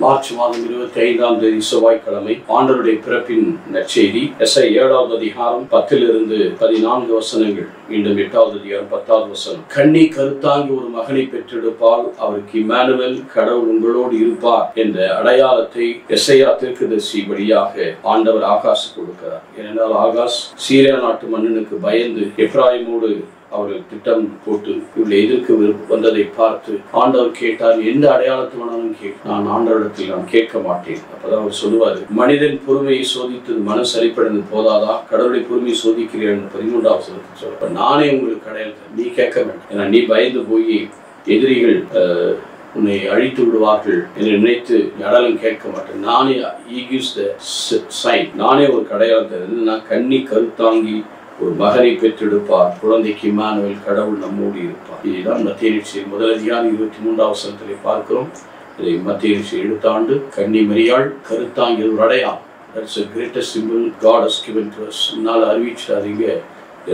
March மாதம் 25ஆம் தேதி செவ்வாய்க்கிழமை ஆண்டவருடைய பிறப்பின் நற்செய்தி. எஸ்ஐ 7வது அதிகாரம் 10 14 வசனங்கள். மீண்டும் 8வது அதிகாரம் 10வது வசனம். கன்னி கருத்தாங்கி ஒரு மகனை பெற்றெடுப்பால் அவருக்கு இம்மானுவேல், கடவுள் உங்களோடு இருப்பார் என்ற அடையாளத்தை எசையா தீர்க்கதரிசி வழியாக ஆண்டவர் ஆகாஸ் கொடுக்கிறார். ஏனென்றால் ஆகாஸ் சீரியா நாட்டு மன்னனுக்கு பயந்து எப்ராயிமோடு அவர்கள் திட்டம் போட்டு இவளை எதிர்க்க வந்ததை பார்த்து ஆண்டவர் கேட்டார், எந்த அடையாளத்தை வேணாலும் நான் ஆண்டவரிடத்தில் நான் கேட்க மாட்டேன். அப்பதான் அவர் சொல்லுவாரு, மனிதன் பொறுமையை சோதித்து மன சரிப்படைந்து போதாதா, கடவுளை பொறுமையை சோதிக்கிறேன் 13வது வசனத்தில் சொல்ல, நானே உங்களுக்கு அடையாளத்தை நீ கேட்க வேண்டாம். ஏன்னா நீ பயந்து போய் எதிரிகள் உன்னை அழித்து விடுவார்கள் என்று நினைத்து அடையாளம் கேட்க மாட்டேன். நானே நானே ஒரு அடையாளத்தை நான் கன்னி கருத்தாங்கி ஒரு மகனை பெற்றெடுப்பார், குழந்தைக்கு இம்மானுவேல், கடவுள் நம்மோடு இருப்பார். இதுதான் மத்தேயு நற்செய்தி 1 அதிகாரம் 23வது வசனத்திலே பார்க்கிறோம். இதை மத்தேயு நற்செய்தி எடுத்த ஆண்டு கன்னி மரியாள் கருத்தாங்கி ஒரு அடையாளம். That's the greatest symbol God has given to us. முன்னால் அறிவிச்சிட்டாரு, இங்க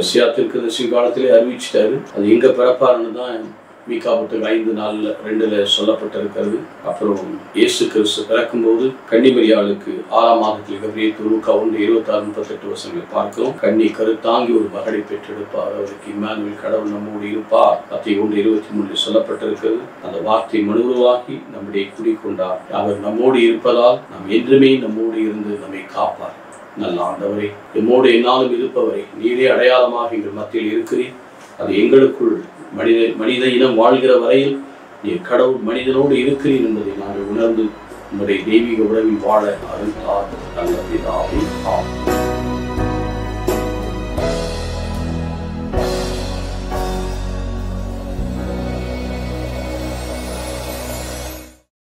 எஸ்ஐயா தீர்க்கதரிசி காலத்திலே அறிவிச்சிட்டாரு. அது எங்க பிறப்பாருன்னு தான் மீகா புத்தகம் 5:4-2 சொல்லப்பட்டிருக்கிறது. அப்புறம் இயேசு கிறிஸ்து பிறக்கும்போது கன்னிமரியாளுக்கு 6ஆம் மாதத்தில் கபிரியேல் லூக்கா 1:26-38 வசனங்களை பார்க்கிறோம். கன்னி கருத்தாங்கி ஒரு மகனை பெற்றெடுப்பார், அவருக்கு இம்மானுவேல், கடவுள் நம்மோடு இருப்பார். மத்தேயு 1:23 சொல்லப்பட்டிருக்கிறது. அந்த வார்த்தை மனுவாகி நம்முடைய குடிக்கொண்டார். அவர் நம்மோடு இருப்பதால் நாம் என்றுமே நம்மோடு இருந்து நம்மை காப்பார். நல்ல ஆண்டவரே, எம்மோடு என்னாலும் இருப்பவரை நீரே அடையாளமாக எங்கள் மத்தியில் இருக்கிறீர். அது எங்களுக்குள் மனித இனம் வாழ்கிற வரையில் நீர் கடவுள் மனிதனோடு இருக்கிறீர் என்பதை நாங்கள் உணர்ந்து உங்களுடைய தெய்வீக உறவில் வாழ அருள் நல்ல பிதாவே. ஆமென்.